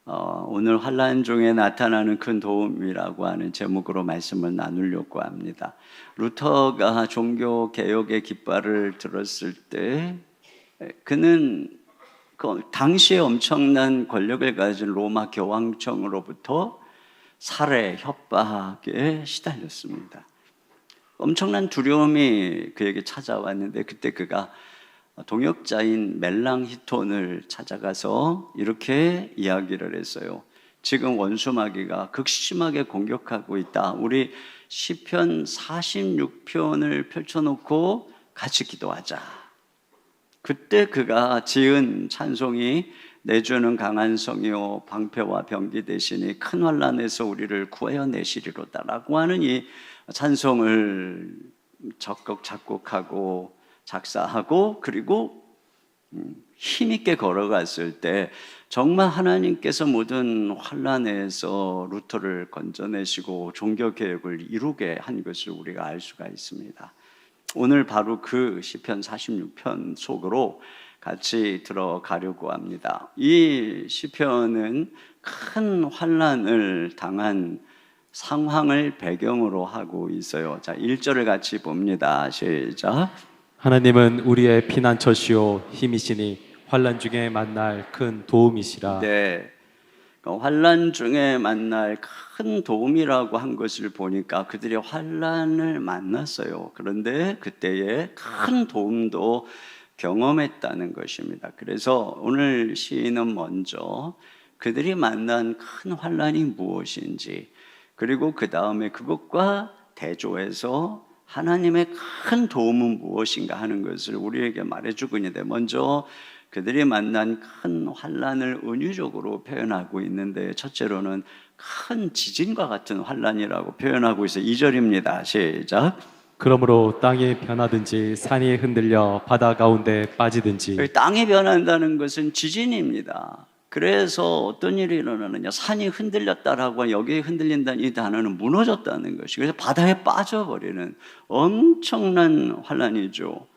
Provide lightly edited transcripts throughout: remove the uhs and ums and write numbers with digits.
오늘 환난 중에 나타나는 큰 도움이라고 하는 제목으로 말씀을 나누려고 합니다. 루터가 종교 개혁의 깃발을 들었을 때 그는 그 당시에 엄청난 권력을 가진 로마 교황청으로부터 살해, 협박에 시달렸습니다. 엄청난 두려움이 그에게 찾아왔는데 그때 그가 동역자인 멜랑히톤을 찾아가서 이렇게 이야기를 했어요. 지금 원수마귀가 극심하게 공격하고 있다. 우리 시편 46편을 펼쳐놓고 같이 기도하자. 그때 그가 지은 찬송이 내주는 강한 성이요 방패와 병기 대신에 큰 환난에서 우리를 구하여 내시리로다 라고 하는 이 찬송을 적극 작곡하고 작사하고 그리고 힘있게 걸어갔을 때 정말 하나님께서 모든 환난에서 루터를 건져내시고 종교개혁을 이루게 한 것을 우리가 알 수가 있습니다. 오늘 바로 그 시편 46편 속으로 같이 들어가려고 합니다. 이 시편은 큰 환난을 당한 상황을 배경으로 하고 있어요. 자, 1절을 같이 봅니다. 시작. 하나님은 우리의 피난처시오 힘이시니 환난 중에 만날 큰 도움이시라. 네, 환난 중에 만날 큰 도움이라고 한 것을 보니까 그들이 환난을 만났어요. 그런데 그때에 큰 도움도 경험했다는 것입니다. 그래서 오늘 시인은 먼저 그들이 만난 큰 환난이 무엇인지, 그리고 그 다음에 그것과 대조해서 하나님의 큰 도움은 무엇인가 하는 것을 우리에게 말해주고 있는데, 먼저 그들이 만난 큰 환난을 은유적으로 표현하고 있는데, 첫째로는 큰 지진과 같은 환난이라고 표현하고 있어요. 2절입니다. 시작. 그러므로 땅이 변하든지 산이 흔들려 바다 가운데 빠지든지. 땅이 변한다는 것은 지진입니다. 그래서 어떤 일이 일어나느냐, 산이 흔들렸다라고 여기에 흔들린다는 이 단어는 무너졌다는 것이, 그래서 바다에 빠져버리는 엄청난 환난이죠.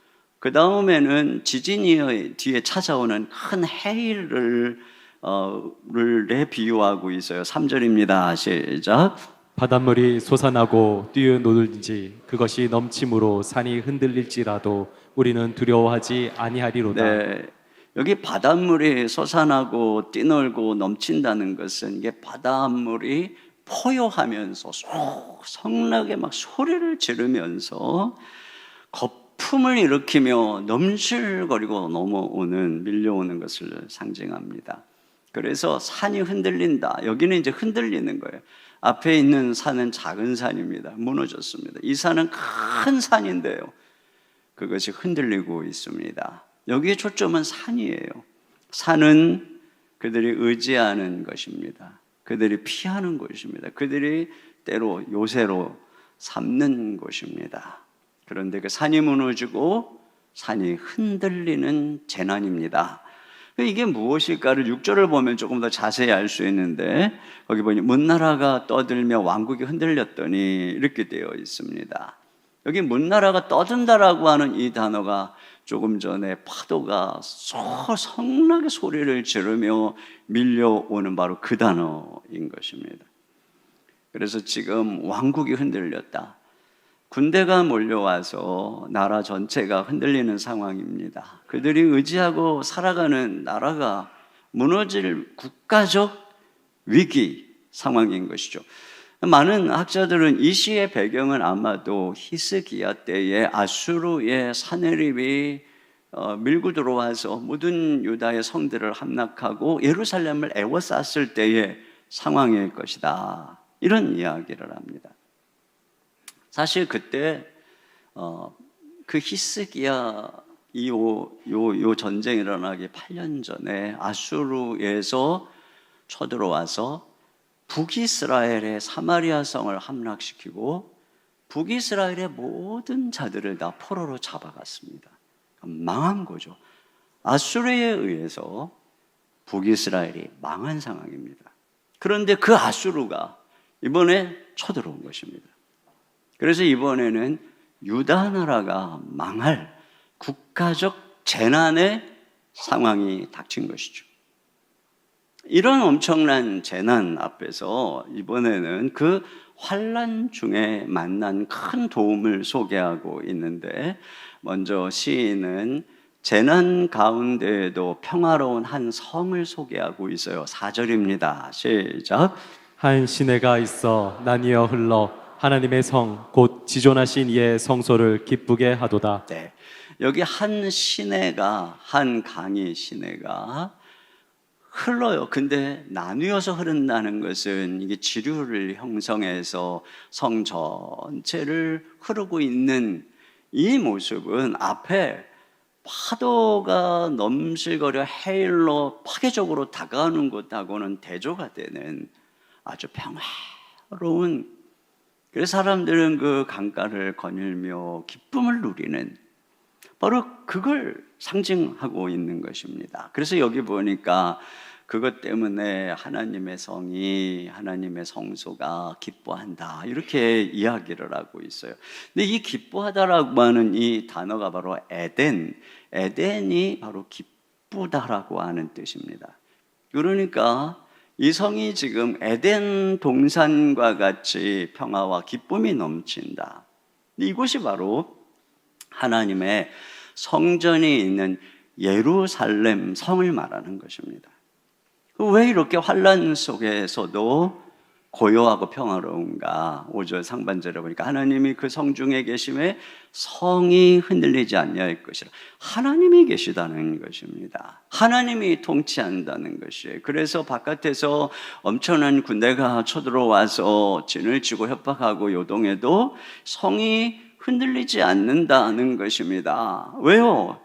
그 다음에는 지진이 뒤에 찾아오는 큰 해일을 비유하고 있어요. 3절입니다. 시작. 바닷물이 솟아나고 뛰어노든지 그것이 넘침으로 산이 흔들릴지라도 우리는 두려워하지 아니하리로다. 네, 여기 바닷물이 솟아나고 뛰놀고 넘친다는 것은 이게 바닷물이 포효하면서 성나게 막 소리를 지르면서 거품을 일으키며 넘실거리고 밀려오는 것을 상징합니다. 그래서 산이 흔들린다. 여기는 이제 흔들리는 거예요. 앞에 있는 산은 작은 산입니다. 무너졌습니다. 이 산은 큰 산인데요, 그것이 흔들리고 있습니다. 여기에 초점은 산이에요. 산은 그들이 의지하는 것입니다. 그들이 피하는 것입니다. 그들이 때로 요새로 삼는 곳입니다. 그런데 그 산이 무너지고 산이 흔들리는 재난입니다. 이게 무엇일까를 6절을 보면 조금 더 자세히 알 수 있는데, 거기 보니 문나라가 떠들며 왕국이 흔들렸더니 이렇게 되어 있습니다. 여기 문나라가 떠든다라고 하는 이 단어가 조금 전에 파도가 성나게 소리를 지르며 밀려오는 바로 그 단어인 것입니다. 그래서 지금 왕국이 흔들렸다. 군대가 몰려와서 나라 전체가 흔들리는 상황입니다. 그들이 의지하고 살아가는 나라가 무너질 국가적 위기 상황인 것이죠. 많은 학자들은 이 시의 배경은 아마도 히스기야 때에 아수르의 사내립이 밀고 들어와서 모든 유다의 성들을 함락하고 예루살렘을 에워쌌을 때의 상황일 것이다, 이런 이야기를 합니다. 사실 그때 그 히스기야 요 전쟁이 일어나기 8년 전에 아수르에서 쳐들어와서 북이스라엘의 사마리아 성을 함락시키고 북이스라엘의 모든 자들을 다 포로로 잡아갔습니다. 망한 거죠. 아수르에 의해서 북이스라엘이 망한 상황입니다. 그런데 그 아수르가 이번에 쳐들어온 것입니다. 그래서 이번에는 유다 나라가 망할 국가적 재난의 상황이 닥친 것이죠. 이런 엄청난 재난 앞에서 이번에는 그 환난 중에 만난 큰 도움을 소개하고 있는데, 먼저 시인은 재난 가운데에도 평화로운 한 성을 소개하고 있어요. 4절입니다. 시작. 한 시내가 있어 나뉘어 흘러 하나님의 성 곧 지존하신 이의 성소를 기쁘게 하도다. 네, 여기 한 시내가, 한 강이 시내가 흘러요. 근데 나뉘어서 흐른다는 것은 이게 지류를 형성해서 성 전체를 흐르고 있는 이 모습은 앞에 파도가 넘실거려 해일로 파괴적으로 다가오는 것하고는 대조가 되는 아주 평화로운, 그래서 사람들은 그 강가를 거닐며 기쁨을 누리는, 바로 그걸 상징하고 있는 것입니다. 그래서 여기 보니까 그것 때문에 하나님의 성이, 하나님의 성소가 기뻐한다, 이렇게 이야기를 하고 있어요. 근데 이 기뻐하다라고 하는 이 단어가 바로 에덴이 바로 기쁘다라고 하는 뜻입니다. 그러니까 이 성이 지금 에덴 동산과 같이 평화와 기쁨이 넘친다. 이곳이 바로 하나님의 성전이 있는 예루살렘 성을 말하는 것입니다. 왜 이렇게 환난 속에서도 고요하고 평화로운가? 5절 상반절에 보니까 하나님이 그 성 중에 계심에 성이 흔들리지 아니할 것이라. 하나님이 계시다는 것입니다. 하나님이 통치한다는 것이에요. 그래서 바깥에서 엄청난 군대가 쳐들어와서 진을 치고 협박하고 요동해도 성이 흔들리지 않는다는 것입니다. 왜요?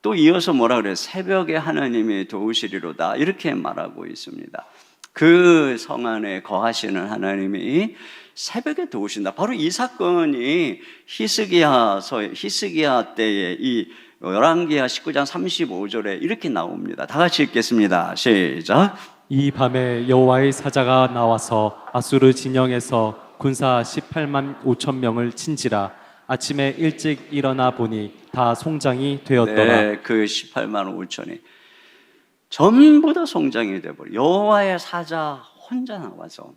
또 이어서 뭐라 그래요? 새벽에 하나님이 도우시리로다, 이렇게 말하고 있습니다. 그 성 안에 거하시는 하나님이 새벽에 도우신다. 바로 이 사건이 히스기야 때에 이 열왕기하 19장 35절에 이렇게 나옵니다. 다 같이 읽겠습니다. 시작. 이 밤에 여호와의 사자가 나와서 아수르 진영에서 군사 18만 5천 명을 친지라. 아침에 일찍 일어나 보니 다 송장이 되었더라. 네, 그 18만 5천이 전부 다 송장이 되어버려. 여호와의 사자 혼자 나와서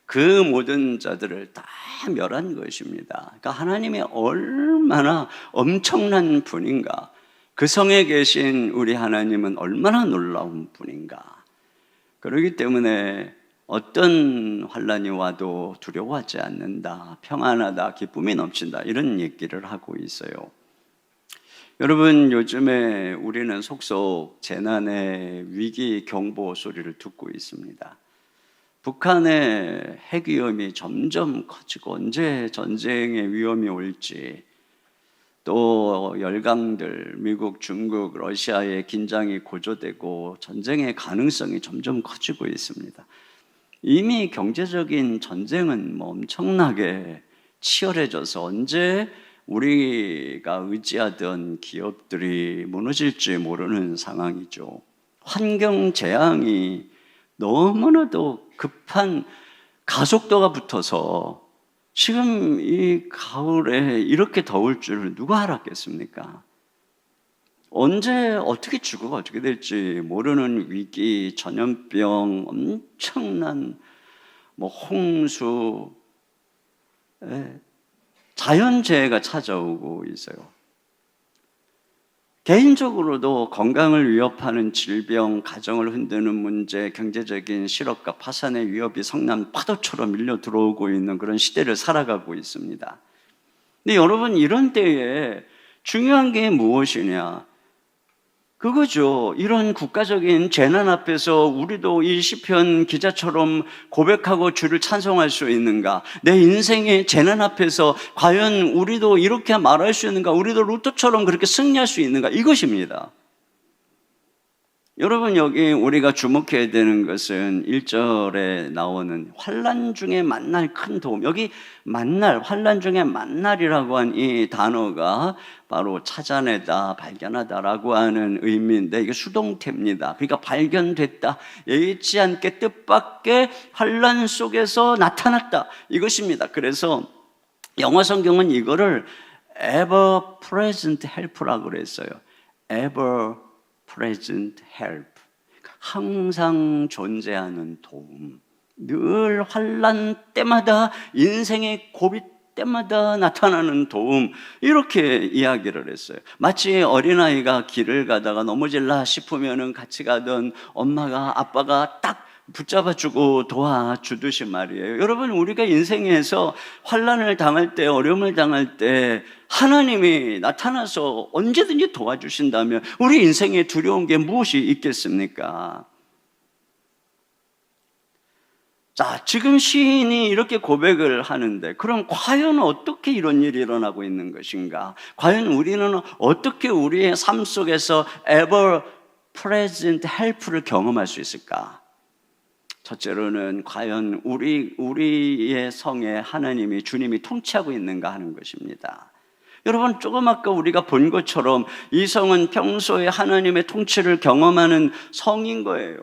그 모든 자들을 다 멸한 것입니다. 그러니까 하나님이 얼마나 엄청난 분인가, 그 성에 계신 우리 하나님은 얼마나 놀라운 분인가. 그렇기 때문에 어떤 환난이 와도 두려워하지 않는다, 평안하다, 기쁨이 넘친다, 이런 얘기를 하고 있어요. 여러분, 요즘에 우리는 속속 재난의 위기 경보 소리를 듣고 있습니다. 북한의 핵 위험이 점점 커지고 언제 전쟁의 위험이 올지, 또 열강들, 미국, 중국, 러시아의 긴장이 고조되고 전쟁의 가능성이 점점 커지고 있습니다. 이미 경제적인 전쟁은 엄청나게 치열해져서 언제 우리가 의지하던 기업들이 무너질지 모르는 상황이죠. 환경 재앙이 너무나도 급한 가속도가 붙어서 지금 이 가을에 이렇게 더울 줄을 누가 알았겠습니까? 언제 어떻게 죽어가 어떻게 될지 모르는 위기, 전염병, 엄청난 홍수, 자연재해가 찾아오고 있어요. 개인적으로도 건강을 위협하는 질병, 가정을 흔드는 문제, 경제적인 실업과 파산의 위협이 성난 파도처럼 밀려 들어오고 있는 그런 시대를 살아가고 있습니다. 근데 여러분, 이런 때에 중요한 게 무엇이냐? 그거죠. 이런 국가적인 재난 앞에서 우리도 이 시편 기자처럼 고백하고 주를 찬송할 수 있는가? 내 인생의 재난 앞에서 과연 우리도 이렇게 말할 수 있는가? 우리도 루터처럼 그렇게 승리할 수 있는가? 이것입니다. 여러분, 여기 우리가 주목해야 되는 것은 1절에 나오는 환난 중에 만날 큰 도움. 여기 만날, 환난 중에 만날이라고 한 이 단어가 바로 찾아내다, 발견하다라고 하는 의미인데, 이게 수동태입니다. 그러니까 발견됐다, 예기치 않게 뜻밖의 환난 속에서 나타났다, 이것입니다. 그래서 영어 성경은 이거를 ever present help라고 그랬어요. ever present help. 항상 존재하는 도움, 늘 환난 때마다, 인생의 고비 때마다 나타나는 도움, 이렇게 이야기를 했어요. 마치 어린아이가 길을 가다가 넘어질라 싶으면 같이 가던 엄마가, 아빠가 딱 붙잡아주고 도와주듯이 말이에요. 여러분, 우리가 인생에서 환난을 당할 때, 어려움을 당할 때 하나님이 나타나서 언제든지 도와주신다면 우리 인생에 두려운 게 무엇이 있겠습니까? 자, 지금 시인이 이렇게 고백을 하는데, 그럼 과연 어떻게 이런 일이 일어나고 있는 것인가? 과연 우리는 어떻게 우리의 삶 속에서 ever present help를 경험할 수 있을까? 첫째로는 과연 우리의 성에 하나님이, 주님이 통치하고 있는가 하는 것입니다. 여러분, 조금 아까 우리가 본 것처럼 이 성은 평소에 하나님의 통치를 경험하는 성인 거예요.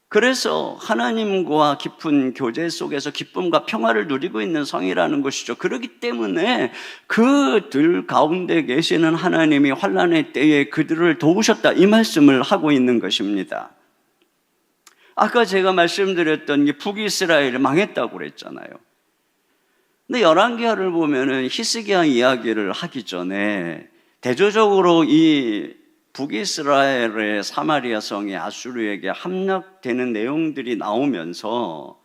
그래서 하나님과 깊은 교제 속에서 기쁨과 평화를 누리고 있는 성이라는 것이죠. 그렇기 때문에 그들 가운데 계시는 하나님이 환난의 때에 그들을 도우셨다, 이 말씀을 하고 있는 것입니다. 아까 제가 말씀드렸던 게 북이스라엘이 망했다고 그랬잖아요. 근데 열왕기하를 보면은 히스기야 이야기를 하기 전에 대조적으로 이 북이스라엘의 사마리아 성이 아수르에게 함락되는 내용들이 나오면서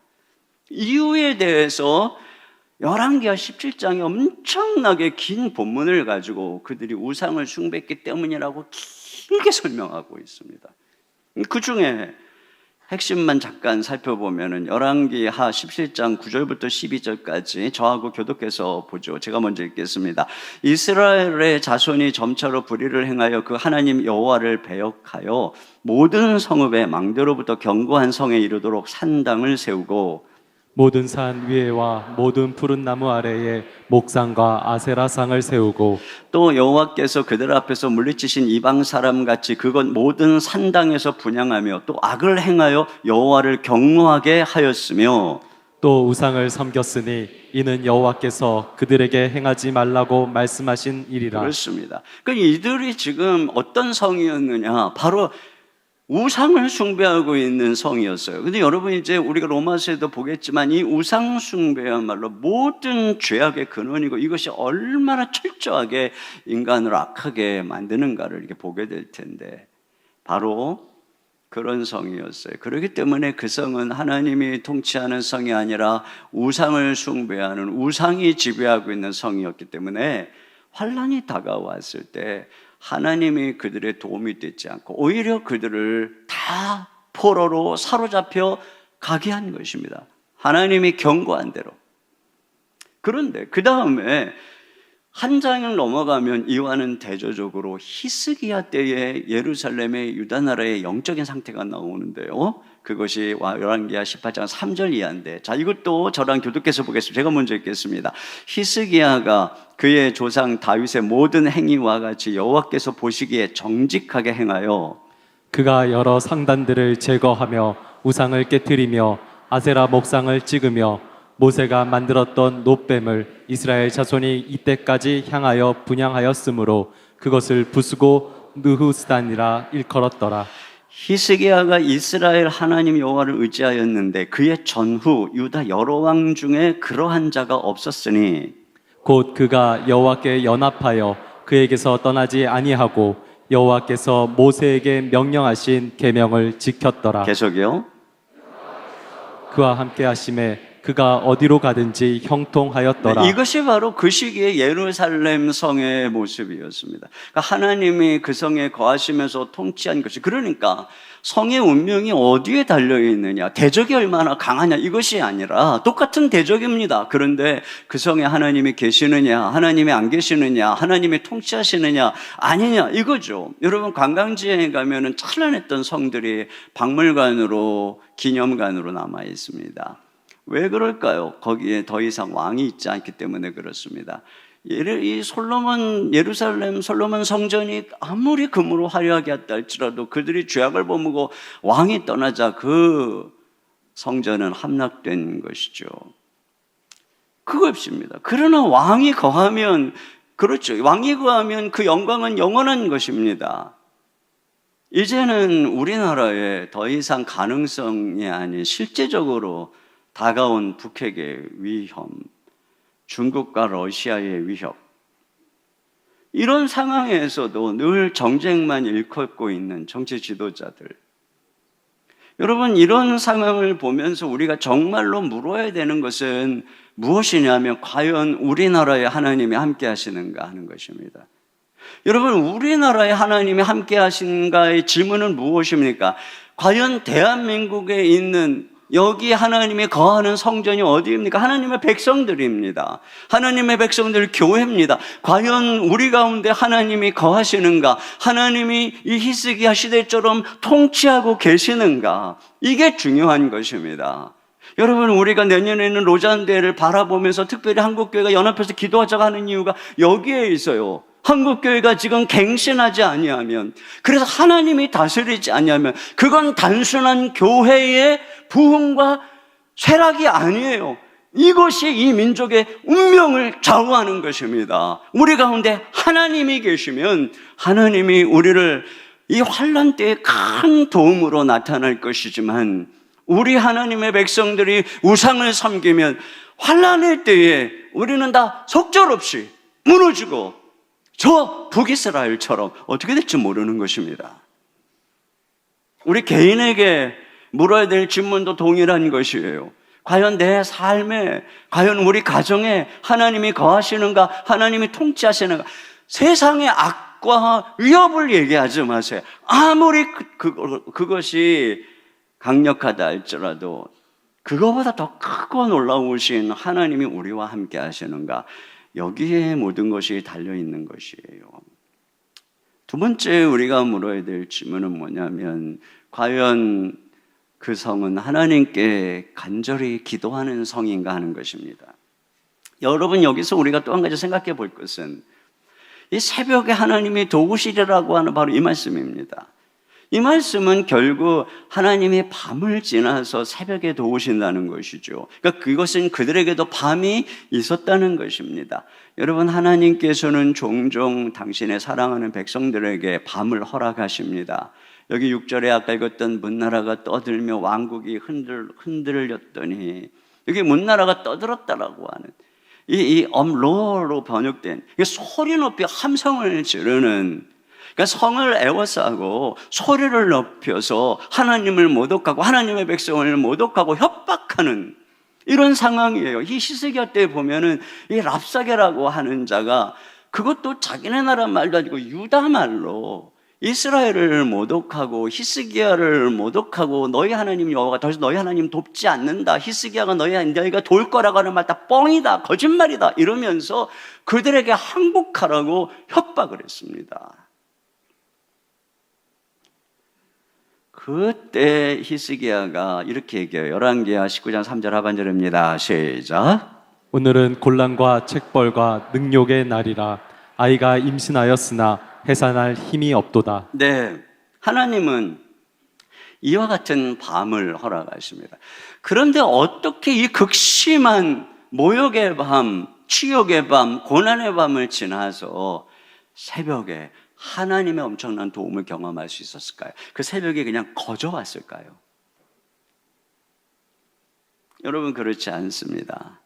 이유에 대해서 열왕기하 17장에 엄청나게 긴 본문을 가지고 그들이 우상을 숭배했기 때문이라고 길게 설명하고 있습니다. 그 중에 핵심만 잠깐 살펴보면은 열왕기하 17장 9절부터 12절까지 저하고 교독해서 보죠. 제가 먼저 읽겠습니다. 이스라엘의 자손이 점차로 불의를 행하여 그 하나님 여호와를 배역하여 모든 성읍에 망대로부터 견고한 성에 이르도록 산당을 세우고 모든 산 위에와 모든 푸른 나무 아래에 목상과 아세라상을 세우고 또 여호와께서 그들 앞에서 물리치신 이방 사람 같이 그것 모든 산당에서 분향하며 또 악을 행하여 여호와를 경노하게 하였으며 또 우상을 섬겼으니 이는 여호와께서 그들에게 행하지 말라고 말씀하신 일이라. 그렇습니다. 그러니까 이들이 지금 어떤 성이었느냐, 바로 우상을 숭배하고 있는 성이었어요. 근데 여러분, 이제 우리가 로마서에도 보겠지만 이 우상 숭배야말로 모든 죄악의 근원이고 이것이 얼마나 철저하게 인간을 악하게 만드는가를 이렇게 보게 될 텐데, 바로 그런 성이었어요. 그렇기 때문에 그 성은 하나님이 통치하는 성이 아니라 우상을 숭배하는, 우상이 지배하고 있는 성이었기 때문에 환난이 다가왔을 때 하나님이 그들의 도움이 되지 않고 오히려 그들을 다 포로로 사로잡혀 가게 한 것입니다. 하나님이 경고한 대로. 그런데 그 다음에 한 장을 넘어가면 이와는 대조적으로 히스기야 때에 예루살렘의 유다 나라의 영적인 상태가 나오는데요. 그것이 열왕기하 18장 3절 이하인데, 자, 이것도 저랑 교독해서 보겠습니다. 제가 먼저 읽겠습니다. 히스기야가 그의 조상 다윗의 모든 행위와 같이 여호와께서 보시기에 정직하게 행하여 그가 여러 상단들을 제거하며 우상을 깨뜨리며 아세라 목상을 찍으며 모세가 만들었던 놋뱀을 이스라엘 자손이 이때까지 향하여 분향하였으므로 그것을 부수고 느후스단이라 일컬었더라. 히스기야가 이스라엘 하나님 여호와를 의지하였는데 그의 전후 유다 여러 왕 중에 그러한 자가 없었으니 곧 그가 여호와께 연합하여 그에게서 떠나지 아니하고 여호와께서 모세에게 명령하신 계명을 지켰더라. 계속이요. 그와 함께 하심에 그가 어디로 가든지 형통하였더라. 네, 이것이 바로 그 시기의 예루살렘 성의 모습이었습니다. 그러니까 하나님이 그 성에 거하시면서 통치한 것이, 그러니까 성의 운명이 어디에 달려있느냐, 대적이 얼마나 강하냐, 이것이 아니라 똑같은 대적입니다. 그런데 그 성에 하나님이 계시느냐, 하나님이 안 계시느냐, 하나님이 통치하시느냐 아니냐, 이거죠. 여러분, 관광지에 가면은 찬란했던 성들이 박물관으로, 기념관으로 남아 있습니다. 왜 그럴까요? 거기에 더 이상 왕이 있지 않기 때문에 그렇습니다. 이 예루살렘 솔로몬 성전이 아무리 금으로 화려하게 했다 할지라도 그들이 죄악을 범하고 왕이 떠나자 그 성전은 함락된 것이죠. 그것입니다. 그러나 왕이 거하면, 그렇죠, 왕이 거하면 그 영광은 영원한 것입니다. 이제는 우리나라에 더 이상 가능성이 아닌 실제적으로 다가온 북핵의 위험, 중국과 러시아의 위협, 이런 상황에서도 늘 정쟁만 일컫고 있는 정치 지도자들, 여러분, 이런 상황을 보면서 우리가 정말로 물어야 되는 것은 무엇이냐면 과연 우리나라에 하나님이 함께 하시는가 하는 것입니다. 여러분, 우리나라에 하나님이 함께 하신가의 질문은 무엇입니까? 과연 대한민국에 있는 여기 하나님이 거하는 성전이 어디입니까? 하나님의 백성들입니다. 하나님의 백성들 교회입니다. 과연 우리 가운데 하나님이 거하시는가? 하나님이 이 히스기야 시대처럼 통치하고 계시는가? 이게 중요한 것입니다. 여러분, 우리가 내년에는 로잔대회를 바라보면서 특별히 한국교회가 연합해서 기도하자고 하는 이유가 여기에 있어요. 한국교회가 지금 갱신하지 아니하면, 그래서 하나님이 다스리지 아니하면 그건 단순한 교회의 부흥과 쇠락이 아니에요. 이것이 이 민족의 운명을 좌우하는 것입니다. 우리 가운데 하나님이 계시면 하나님이 우리를 이 환난 때에 큰 도움으로 나타날 것이지만, 우리 하나님의 백성들이 우상을 섬기면 환난의 때에 우리는 다 속절없이 무너지고 저 북이스라엘처럼 어떻게 될지 모르는 것입니다. 우리 개인에게 물어야 될 질문도 동일한 것이에요. 과연 내 삶에, 과연 우리 가정에 하나님이 거하시는가? 하나님이 통치하시는가? 세상의 악과 위협을 얘기하지 마세요. 아무리 그것이 강력하다 할지라도 그거보다 더 크고 놀라우신 하나님이 우리와 함께 하시는가? 여기에 모든 것이 달려있는 것이에요. 두 번째 우리가 물어야 될 질문은 뭐냐면, 과연 그 성은 하나님께 간절히 기도하는 성인가 하는 것입니다. 여러분, 여기서 우리가 또 한 가지 생각해 볼 것은 이 새벽에 하나님이 도우시리라고 하는 바로 이 말씀입니다. 이 말씀은 결국 하나님이 밤을 지나서 새벽에 도우신다는 것이죠. 그러니까 그것은 그들에게도 밤이 있었다는 것입니다. 여러분, 하나님께서는 종종 당신의 사랑하는 백성들에게 밤을 허락하십니다. 여기 6절에 아까 읽었던 문나라가 떠들며 왕국이 흔들렸더니, 여기 문나라가 떠들었다라고 하는 이 엄로로 번역된 소리 높이 함성을 지르는, 그러니까 성을 에워싸고 소리를 높여서 하나님을 모독하고 하나님의 백성을 모독하고 협박하는 이런 상황이에요. 이 히스기야 때 보면은 이 랍사게라고 하는 자가 그것도 자기네 나라 말도 아니고 유다 말로 이스라엘을 모독하고 히스기야를 모독하고 너희 하나님 여호와가 더 이상 너희 하나님 돕지 않는다. 히스기야가 너희가 도울 거라고 하는 말 다 뻥이다. 거짓말이다. 이러면서 그들에게 항복하라고 협박을 했습니다. 그때 히스기야가 이렇게 얘기해요. 열왕기하 19장 3절 하반절입니다. 시작. 오늘은 곤란과 책벌과 능욕의 날이라. 아이가 임신하였으나 해산할 힘이 없도다. 네, 하나님은 이와 같은 밤을 허락하십니다. 그런데 어떻게 이 극심한 모욕의 밤, 치욕의 밤, 고난의 밤을 지나서 새벽에 하나님의 엄청난 도움을 경험할 수 있었을까요? 그 새벽에 그냥 거저왔을까요? 여러분, 그렇지 않습니다.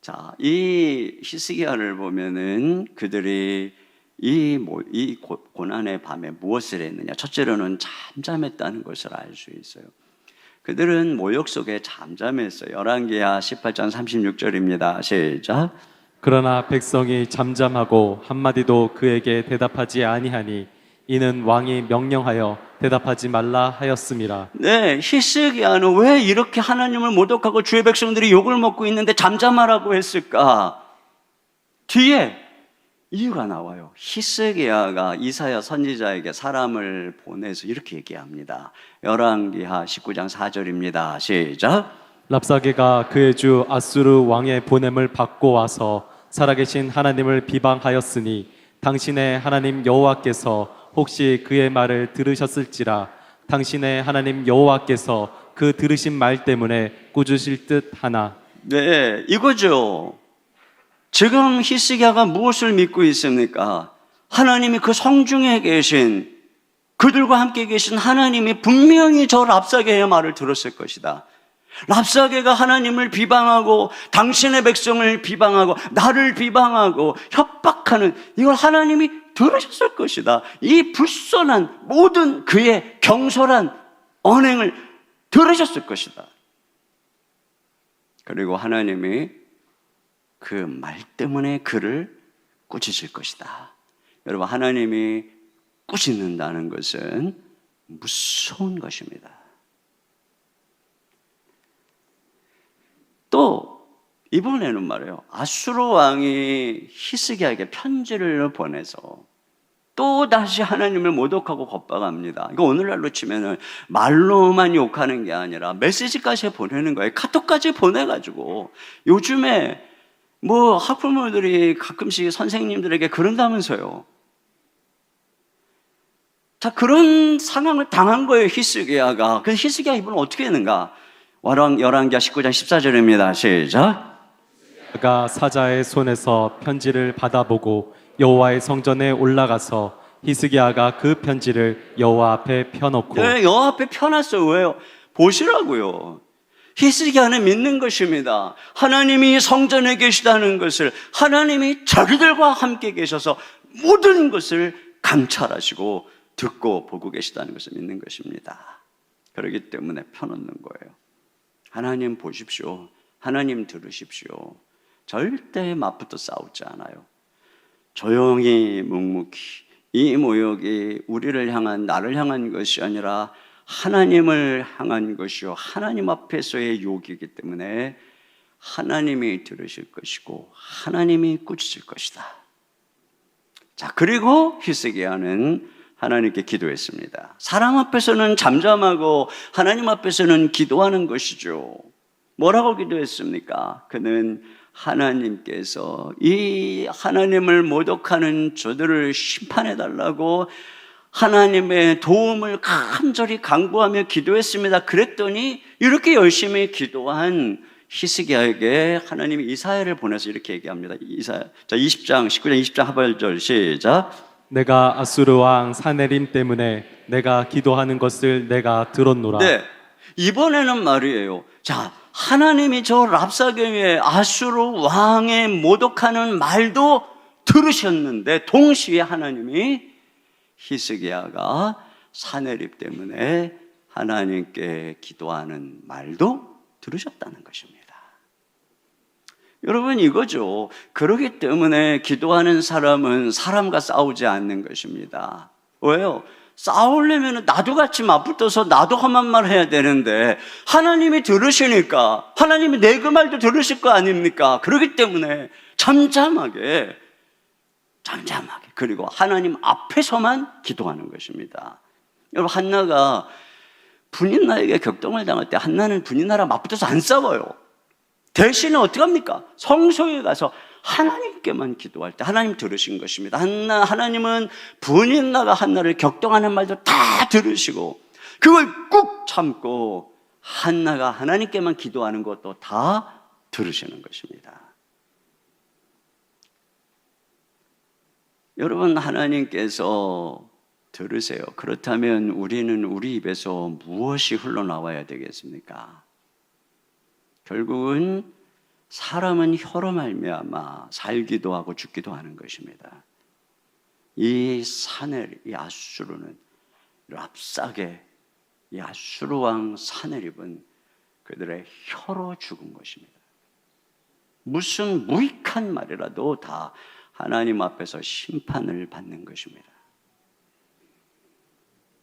자, 이 히스기야를 보면은 그들이 이 고난의 밤에 무엇을 했느냐? 첫째로는 잠잠했다는 것을 알 수 있어요. 그들은 모욕 속에 잠잠했어요. 열왕기하 18장 36절입니다. 시작. 그러나 백성이 잠잠하고 한마디도 그에게 대답하지 아니하니 이는 왕이 명령하여 대답하지 말라 하였음이라. 네, 히스기야는 왜 이렇게 하나님을 모독하고 주의 백성들이 욕을 먹고 있는데 잠잠하라고 했을까? 뒤에 이유가 나와요. 히스기야가 이사야 선지자에게 사람을 보내서 이렇게 얘기합니다. 열왕기하 19장 4절입니다. 시작. 랍사게가 그의 주 아수르 왕의 보냄을 받고 와서 살아계신 하나님을 비방하였으니 당신의 하나님 여호와께서 혹시 그의 말을 들으셨을지라. 당신의 하나님 여호와께서 그 들으신 말 때문에 꾸짖으실 듯 하나. 네, 이거죠. 지금 히스기야가 무엇을 믿고 있습니까? 하나님이 그 성중에 계신 그들과 함께 계신 하나님이 분명히 저 랍사게의 말을 들었을 것이다. 랍사게가 하나님을 비방하고 당신의 백성을 비방하고 나를 비방하고 협박하는 이걸 하나님이 들으셨을 것이다. 이 불손한 모든 그의 경솔한 언행을 들으셨을 것이다. 그리고 하나님이 그 말 때문에 그를 꾸짖을 것이다. 여러분, 하나님이 꾸짖는다는 것은 무서운 것입니다. 또 이번에는 말이에요, 아수르 왕이 히스기야에게 편지를 보내서 또 다시 하나님을 모독하고 겁박합니다. 이거 오늘날로 치면은 말로만 욕하는 게 아니라 메시지까지 보내는 거예요. 카톡까지 보내가지고. 요즘에 뭐 학부모들이 가끔씩 선생님들에게 그런다면서요. 자, 그런 상황을 당한 거예요, 히스기야가. 그래서 히스기야 이분은 어떻게 했는가? 열왕기하 19장 14절입니다. 시작. 그가 사자의 손에서 편지를 받아보고 여호와의 성전에 올라가서 히스기야가 그 편지를 여호와 앞에 펴놓고. 네, 여호와 앞에 펴놨어요. 왜요? 보시라고요. 히스기야는 믿는 것입니다. 하나님이 성전에 계시다는 것을, 하나님이 자기들과 함께 계셔서 모든 것을 감찰하시고 듣고 보고 계시다는 것을 믿는 것입니다. 그렇기 때문에 펴놓는 거예요. 하나님 보십시오. 하나님 들으십시오. 절대 맞붙어 싸우지 않아요. 조용히 묵묵히. 이 모욕이 우리를 향한, 나를 향한 것이 아니라 하나님을 향한 것이요, 하나님 앞에서의 욕이기 때문에 하나님이 들으실 것이고 하나님이 꾸짖을 것이다. 자, 그리고 히스기야는 하나님께 기도했습니다. 사람 앞에서는 잠잠하고 하나님 앞에서는 기도하는 것이죠. 뭐라고 기도했습니까? 그는 하나님께서 이 하나님을 모독하는 저들을 심판해달라고 하나님의 도움을 간절히 간구하며 기도했습니다. 그랬더니 이렇게 열심히 기도한 히스기야에게 하나님이 이사야를 보내서 이렇게 얘기합니다. 이사야, 자, 19장 20장 하반절 시작. 내가 아수르 왕 사네림 때문에 내가 기도하는 것을 내가 들었노라. 네, 이번에는 말이에요. 자, 하나님이 저 랍사게의 아수르 왕의 모독하는 말도 들으셨는데 동시에 하나님이 히스기야가 사네립 때문에 하나님께 기도하는 말도 들으셨다는 것입니다. 여러분, 이거죠. 그렇기 때문에 기도하는 사람은 사람과 싸우지 않는 것입니다. 왜요? 싸우려면 나도 같이 맞붙어서 나도 험한 말 해야 되는데 하나님이 들으시니까 하나님이 내 그 말도 들으실 거 아닙니까? 그렇기 때문에 잠잠하게 그리고 하나님 앞에서만 기도하는 것입니다. 여러분, 한나가 분인나에게 격동을 당할 때 한나는 분인나랑 맞붙어서 안 싸워요. 대신에 어떻게 합니까? 성소에 가서 하나님께만 기도할 때 하나님 들으신 것입니다. 하나님은 분인나가 한나를 격동하는 말도 다 들으시고 그걸 꾹 참고 한나가 하나님께만 기도하는 것도 다 들으시는 것입니다. 여러분, 하나님께서 들으세요. 그렇다면 우리는 우리 입에서 무엇이 흘러나와야 되겠습니까? 결국은 사람은 혀로 말미암아 살기도 하고 죽기도 하는 것입니다. 이 사네립, 이 아수르는 랍사게, 이 아수르 왕 사네립은 그들의 혀로 죽은 것입니다. 무슨 무익한 말이라도 다 하나님 앞에서 심판을 받는 것입니다.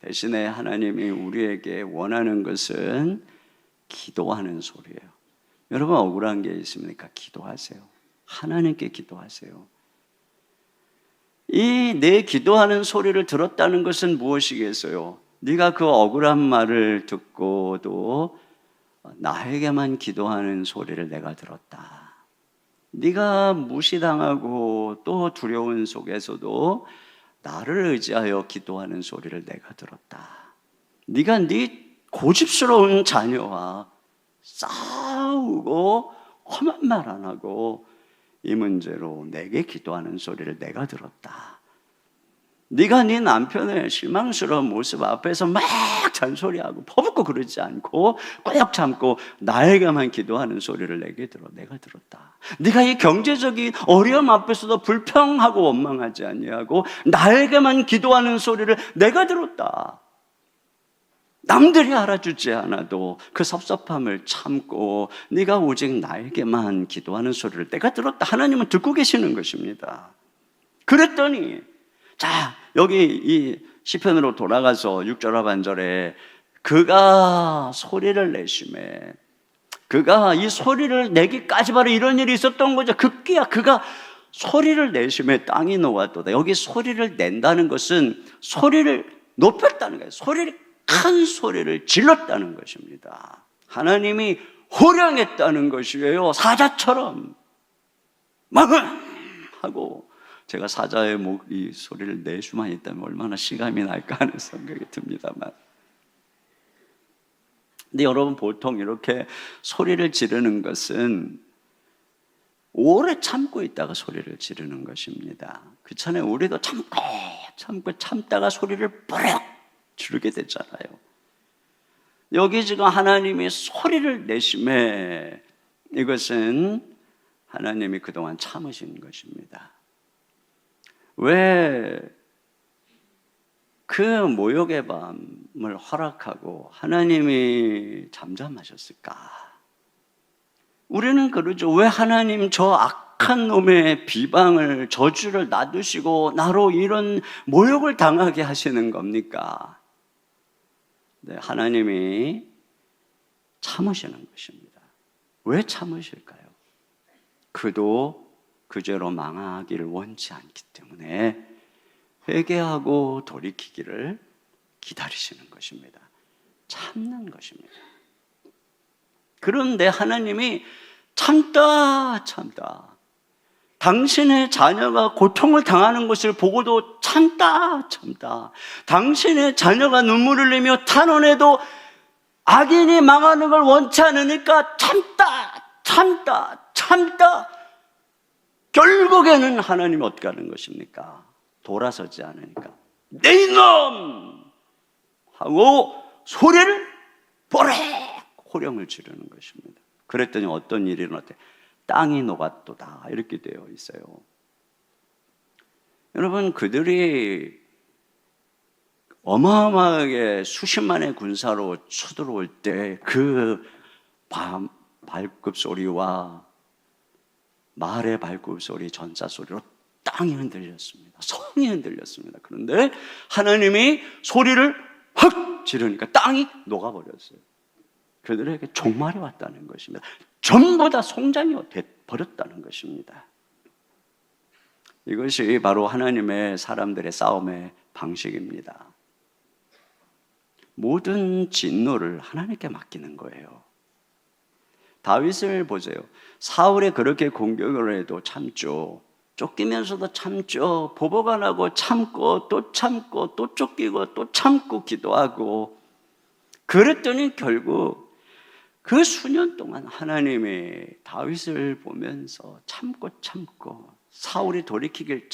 대신에 하나님이 우리에게 원하는 것은 기도하는 소리예요. 여러분, 억울한 게 있습니까? 기도하세요. 하나님께 기도하세요. 이 내 기도하는 소리를 들었다는 것은 무엇이겠어요? 네가 그 억울한 말을 듣고도 나에게만 기도하는 소리를 내가 들었다. 네가 무시당하고 또 두려운 속에서도 나를 의지하여 기도하는 소리를 내가 들었다. 네가 네 고집스러운 자녀와 싸우고 험한 말 안 하고 이 문제로 내게 기도하는 소리를 내가 들었다. 네가 네 남편의 실망스러운 모습 앞에서 막 잔소리하고 퍼붓고 그러지 않고 꾹 참고 나에게만 기도하는 소리를 내게 들어. 내가 들었다. 네가 이 경제적인 어려움 앞에서도 불평하고 원망하지 아니하고 나에게만 기도하는 소리를 내가 들었다. 남들이 알아주지 않아도 그 섭섭함을 참고 네가 오직 나에게만 기도하는 소리를 내가 들었다. 하나님은 듣고 계시는 것입니다. 그랬더니 자, 여기 이 시편으로 돌아가서 6절 하반절에 그가 소리를 내심에, 그가 이 소리를 내기까지 바로 이런 일이 있었던 거죠. 급기야 그가 소리를 내심에 땅이 녹았도다. 여기 소리를 낸다는 것은 소리를 높였다는 거예요. 큰 소리를 질렀다는 것입니다. 하나님이 호령했다는 것이에요. 사자처럼 막 하고, 제가 사자의 이 소리를 낼 수만 있다면 얼마나 실감이 날까 하는 생각이 듭니다만, 근데 여러분, 보통 이렇게 소리를 지르는 것은 오래 참고 있다가 소리를 지르는 것입니다. 그렇잖아요. 우리도 참고 참다가 소리를 버럭 지르게 되잖아요. 여기 지금 하나님이 소리를 내심에, 이것은 하나님이 그동안 참으신 것입니다. 왜 그 모욕의 밤을 허락하고 하나님이 잠잠하셨을까? 우리는 그러죠. 왜 하나님 저 악한 놈의 비방을, 저주를 놔두시고 나로 이런 모욕을 당하게 하시는 겁니까? 네, 하나님이 참으시는 것입니다. 왜 참으실까요? 그도 그 죄로 망하기를 원치 않기 때문에 회개하고 돌이키기를 기다리시는 것입니다. 참는 것입니다. 그런데 하나님이 참다 당신의 자녀가 고통을 당하는 것을 보고도 참다 당신의 자녀가 눈물을 흘리며 탄원해도 악인이 망하는 걸 원치 않으니까 참다 결국에는 하나님이 어떻게 하는 것입니까? 돌아서지 않으니까 내 이놈 하고 소리를 보래 호령을 지르는 것입니다. 그랬더니 어떤 일이 일어났대? 땅이 녹았도다, 이렇게 되어 있어요. 여러분, 그들이 어마어마하게 수십만의 군사로 쳐들어올 때 그 발굽 소리와 말의 발굽 소리, 전차 소리로 땅이 흔들렸습니다. 성이 흔들렸습니다. 그런데 하나님이 소리를 확 지르니까 땅이 녹아버렸어요. 그들에게 종말이 왔다는 것입니다. 전부 다 송장이 돼버렸다는 것입니다. 이것이 바로 하나님의 사람들의 싸움의 방식입니다. 모든 진노를 하나님께 맡기는 거예요. 다윗을 보세요. 사울이 그렇게 공격을 해도 참죠. 쫓기면서도 참죠. 보복가 나고 참고 또 쫓기고 또 참고 기도하고, 그랬더니 결국 그 수년 동안 하나님이 다윗을 보면서 참고 사울이 돌이키길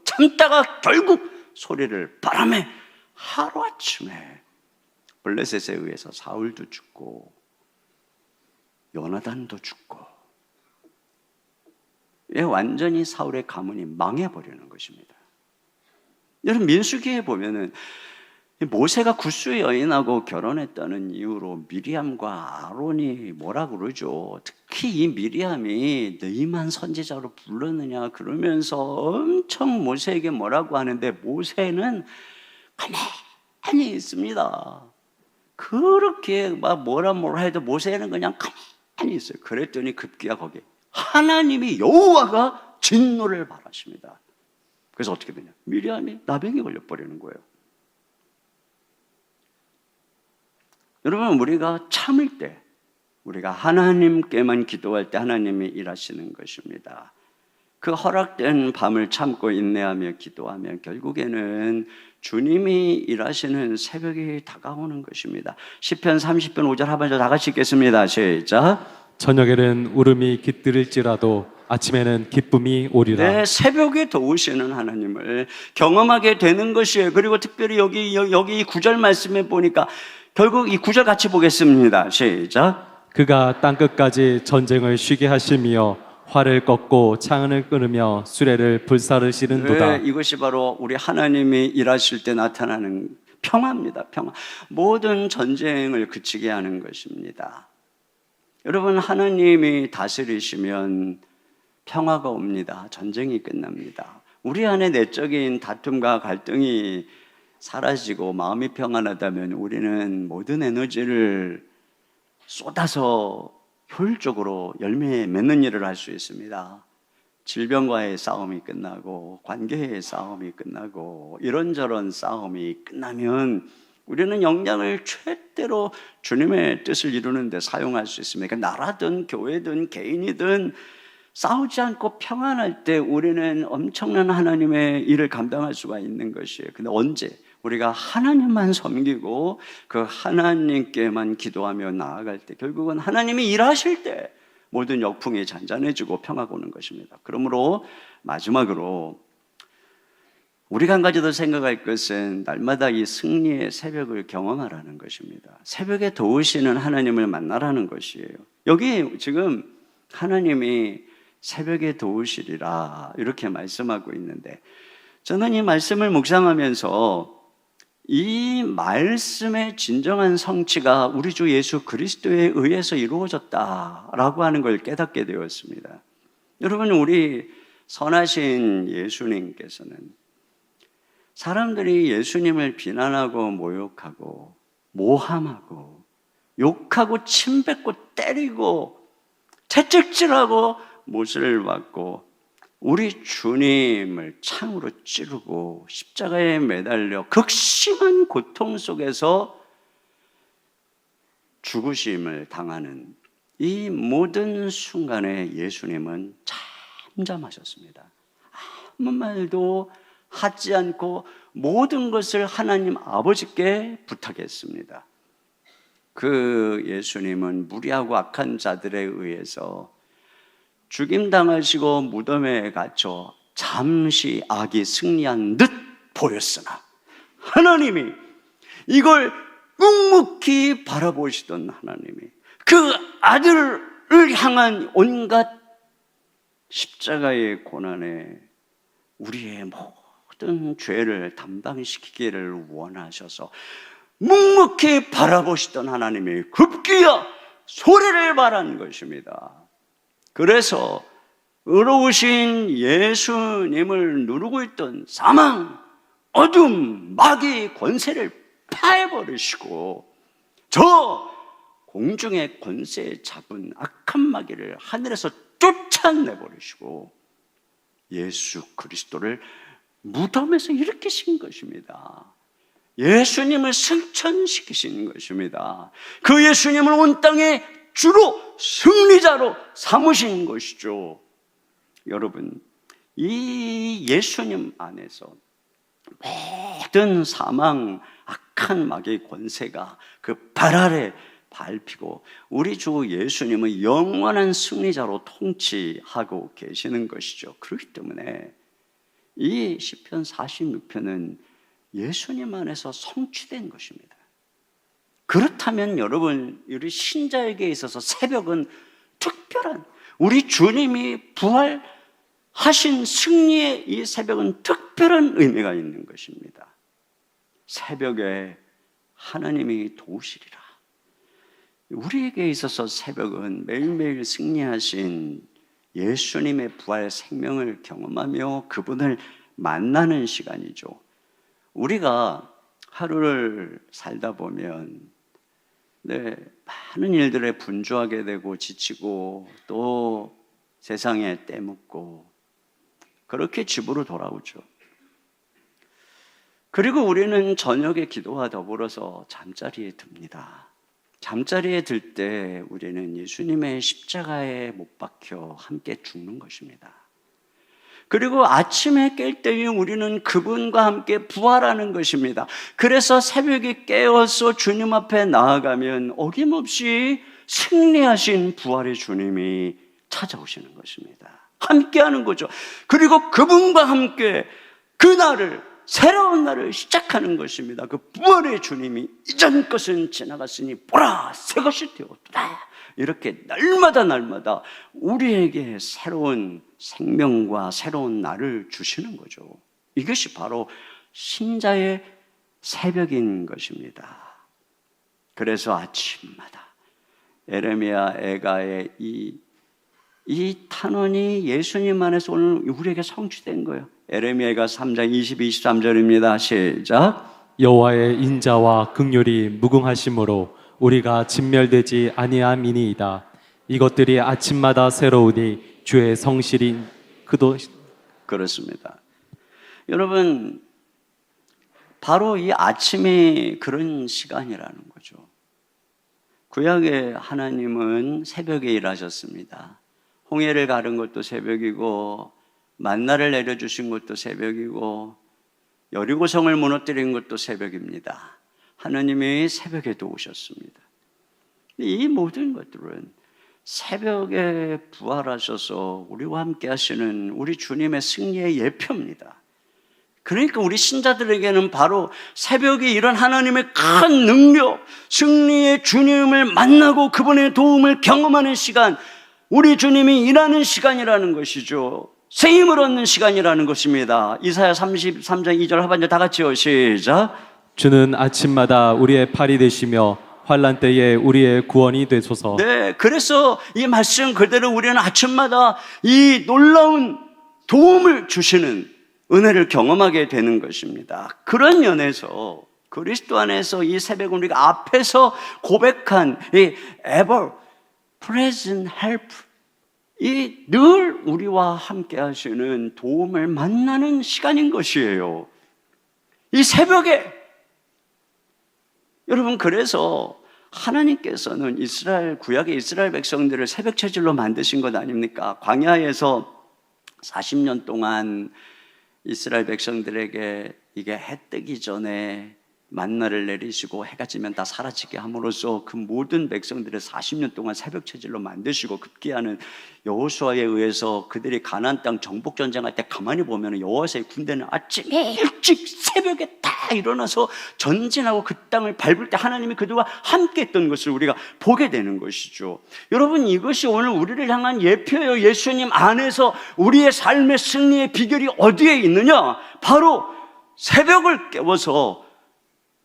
참다가 결국 소리를 바람에 하루아침에 블레셋에 의해서 사울도 죽고 요나단도 죽고, 완전히 사울의 가문이 망해버리는 것입니다. 여러분, 민수기에 보면은 모세가 굿수 여인하고 결혼했다는 이유로 미리암과 아론이 뭐라 그러죠. 특히 이 미리암이 너희만 선지자로 불렀느냐 그러면서 엄청 모세에게 뭐라고 하는데, 모세는 가만히 있습니다. 그렇게 막 뭐라 해도 모세는 그냥 가만히 있어요. 그랬더니 급기야 거기 하나님이 여호와가 진노를 발하십니다. 그래서 어떻게 되냐? 미리암이 나병에 걸려버리는 거예요. 여러분, 우리가 참을 때, 우리가 하나님께만 기도할 때 하나님이 일하시는 것입니다. 그 허락된 밤을 참고 인내하며 기도하면 결국에는 주님이 일하시는 새벽이 다가오는 것입니다. 시편 30편 5절 하반절 다 같이 읽겠습니다. 시작. 저녁에는 울음이 깃들일지라도 아침에는 기쁨이 오리라. 네, 새벽에 도우시는 하나님을 경험하게 되는 것이에요. 그리고 특별히 여기 이 구절 말씀에 보니까 결국 이 구절 같이 보겠습니다. 시작. 그가 땅끝까지 전쟁을 쉬게 하시며 활을 꺾고 창을 끊으며 수레를 불사르시는도다. 네, 이것이 바로 우리 하나님이 일하실 때 나타나는 평화입니다. 평화. 모든 전쟁을 그치게 하는 것입니다. 여러분, 하나님이 다스리시면 평화가 옵니다. 전쟁이 끝납니다. 우리 안에 내적인 다툼과 갈등이 사라지고 마음이 평안하다면 우리는 모든 에너지를 쏟아서 효율적으로 열매 맺는 일을 할 수 있습니다. 질병과의 싸움이 끝나고 관계의 싸움이 끝나고 이런저런 싸움이 끝나면 우리는 역량을 최대로 주님의 뜻을 이루는 데 사용할 수 있습니다. 그러니까 나라든 교회든 개인이든 싸우지 않고 평안할 때 우리는 엄청난 하나님의 일을 감당할 수가 있는 것이에요. 근데 언제 우리가 하나님만 섬기고 그 하나님께만 기도하며 나아갈 때 결국은 하나님이 일하실 때 모든 역풍이 잔잔해지고 평화가 오는 것입니다. 그러므로 마지막으로 우리가 한 가지 더 생각할 것은 날마다 이 승리의 새벽을 경험하라는 것입니다. 새벽에 도우시는 하나님을 만나라는 것이에요. 여기 지금 하나님이 새벽에 도우시리라 이렇게 말씀하고 있는데 저는 이 말씀을 묵상하면서 이 말씀의 진정한 성취가 우리 주 예수 그리스도에 의해서 이루어졌다라고 하는 걸 깨닫게 되었습니다. 여러분, 우리 선하신 예수님께서는 사람들이 예수님을 비난하고 모욕하고 모함하고 욕하고 침뱉고 때리고 채찍질하고 못을 받고 우리 주님을 창으로 찌르고 십자가에 매달려 극심한 고통 속에서 죽으심을 당하는 이 모든 순간에 예수님은 잠잠하셨습니다. 아무 말도 하지 않고 모든 것을 하나님 아버지께 부탁했습니다. 그 예수님은 무리하고 악한 자들에 의해서 죽임당하시고 무덤에 갇혀 잠시 악이 승리한 듯 보였으나 하나님이 이걸 묵묵히 바라보시던 하나님이 그 아들을 향한 온갖 십자가의 고난에 우리의 모든 죄를 담당시키기를 원하셔서 묵묵히 바라보시던 하나님이 급기야 소리를 발한 것입니다. 그래서 의로우신 예수님을 누르고 있던 사망, 어둠, 마귀의 권세를 파해버리시고 저 공중의 권세에 잡은 악한 마귀를 하늘에서 쫓아내버리시고 예수 그리스도를 무덤에서 일으키신 것입니다. 예수님을 승천시키신 것입니다. 그 예수님을 온 땅에 주로 승리자로 삼으신 것이죠. 여러분, 이 예수님 안에서 모든 사망, 악한 마귀의 권세가 그 발 아래 밟히고 우리 주 예수님은 영원한 승리자로 통치하고 계시는 것이죠. 그렇기 때문에 이 시편 46편은 예수님 안에서 성취된 것입니다. 그렇다면 여러분, 우리 신자에게 있어서 새벽은 특별한, 우리 주님이 부활하신 승리의 이 새벽은 특별한 의미가 있는 것입니다. 새벽에 하나님이 도우시리라. 우리에게 있어서 새벽은 매일매일 승리하신 예수님의 부활 생명을 경험하며 그분을 만나는 시간이죠. 우리가 하루를 살다 보면 많은 일들에 분주하게 되고 지치고 또 세상에 때묻고 그렇게 집으로 돌아오죠. 그리고 우리는 저녁에 기도와 더불어서 잠자리에 듭니다. 잠자리에 들 때 우리는 예수님의 십자가에 못 박혀 함께 죽는 것입니다. 그리고 아침에 깰 때에 우리는 그분과 함께 부활하는 것입니다. 그래서 새벽에 깨어서 주님 앞에 나아가면 어김없이 승리하신 부활의 주님이 찾아오시는 것입니다. 함께하는 거죠. 그리고 그분과 함께 그날을, 새로운 날을 시작하는 것입니다. 그 부활의 주님이 이전 것은 지나갔으니 보라 새 것이 되었다. 이렇게 날마다 우리에게 새로운 생명과 새로운 날을 주시는 거죠. 이것이 바로 신자의 새벽인 것입니다. 그래서 아침마다 에레미야 애가의 이 탄원이 예수님 안에서 오늘 우리에게 성취된 거예요. 에레미야가 3장 22, 23절입니다. 시작. 여호와의 인자와 긍휼이 무궁하심으로 우리가 진멸되지 아니함이니이다. 이것들이 아침마다 새로우니 주의 성실이 그도. 그렇습니다. 여러분, 바로 이 아침이 그런 시간이라는 거죠. 구약의 하나님은 새벽에 일하셨습니다. 홍해를 가른 것도 새벽이고 만나를 내려주신 것도 새벽이고 여리고성을 무너뜨린 것도 새벽입니다. 하나님이 새벽에도 오셨습니다. 이 모든 것들은 새벽에 부활하셔서 우리와 함께 하시는 우리 주님의 승리의 예표입니다. 그러니까 우리 신자들에게는 바로 새벽에 이런 하나님의 큰 능력, 승리의 주님을 만나고 그분의 도움을 경험하는 시간, 우리 주님이 일하는 시간이라는 것이죠. 새 힘을 얻는 시간이라는 것입니다. 이사야 33장 2절 하반절 다 같이요. 시작. 주는 아침마다 우리의 팔이 되시며 환난 때에 우리의 구원이 되소서. 네, 그래서 이 말씀 그대로 우리는 아침마다 이 놀라운 도움을 주시는 은혜를 경험하게 되는 것입니다. 그런 면에서 그리스도 안에서 이 새벽 우리가 앞에서 고백한 이 ever present help, 이 늘 우리와 함께 하시는 도움을 만나는 시간인 것이에요. 이 새벽에 여러분, 그래서 하나님께서는 구약의 이스라엘 백성들을 새벽 체질로 만드신 것 아닙니까? 광야에서 40년 동안 이스라엘 백성들에게 이게 해 뜨기 전에 만나를 내리시고 해가 지면 다 사라지게 함으로써 그 모든 백성들을 40년 동안 새벽 체질로 만드시고 급기야는 여호수아에 의해서 그들이 가나안 땅 정복 전쟁할 때 가만히 보면 여호수아의 군대는 아침에 일찍 새벽에 다 일어나서 전진하고 그 땅을 밟을 때 하나님이 그들과 함께 했던 것을 우리가 보게 되는 것이죠. 여러분, 이것이 오늘 우리를 향한 예표예요. 예수님 안에서 우리의 삶의 승리의 비결이 어디에 있느냐? 바로 새벽을 깨워서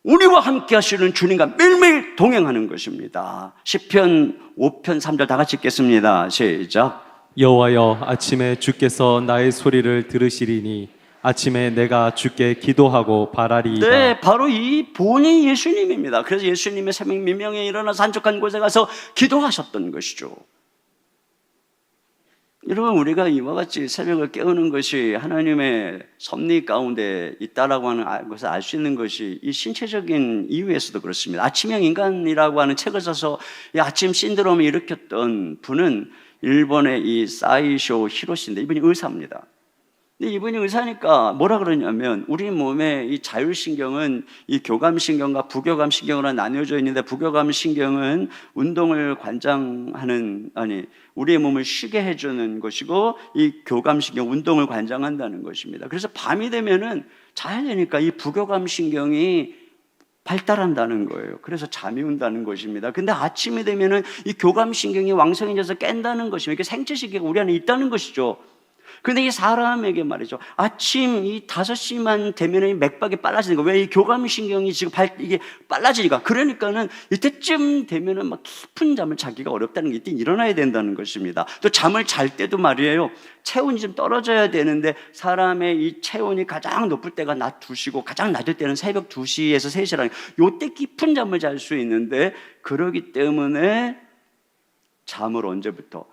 우리와 함께 하시는 주님과 매일매일 동행하는 것입니다. 시편 5편 3절 다 같이 읽겠습니다. 시작. 여호와여, 아침에 주께서 나의 소리를 들으시리니 아침에 내가 주께 기도하고 바라리이다. 네, 바로 이 본이 예수님입니다. 그래서 예수님의 새벽 미명에 일어나서 한적한 곳에 가서 기도하셨던 것이죠. 여러분, 우리가 이와 같이 새벽을 깨우는 것이 하나님의 섭리 가운데 있다라고 하는 것을 알 수 있는 것이 이 신체적인 이유에서도 그렇습니다. 아침형 인간이라고 하는 책을 써서 이 아침 신드롬을 일으켰던 분은 일본의 이 사이쇼 히로시인데, 이분이 의사입니다. 근데 이분이 의사니까 뭐라 그러냐면, 우리 몸의 이 자율신경은 이 교감신경과 부교감신경으로 나뉘어져 있는데, 부교감신경은 운동을 우리의 몸을 쉬게 해주는 것이고, 이 교감신경 운동을 관장한다는 것입니다. 그래서 밤이 되면은 자야 되니까 이 부교감신경이 발달한다는 거예요. 그래서 잠이 온다는 것입니다. 근데 아침이 되면은 이 교감신경이 왕성해져서 깬다는 것입니다. 이게 생체시계가 우리 안에 있다는 것이죠. 근데 이 사람에게 말이죠, 아침 이 5시만 되면 이 맥박이 빨라지는 거예요. 왜? 이 교감신경이 지금 이게 빨라지니까. 그러니까는 이때쯤 되면은 막 깊은 잠을 자기가 어렵다는 게 이때 일어나야 된다는 것입니다. 또 잠을 잘 때도 말이에요, 체온이 좀 떨어져야 되는데 사람의 이 체온이 가장 높을 때가 낮 2시고 가장 낮을 때는 새벽 2시에서 3시라는, 요때 깊은 잠을 잘 수 있는데, 그러기 때문에 잠을 언제부터?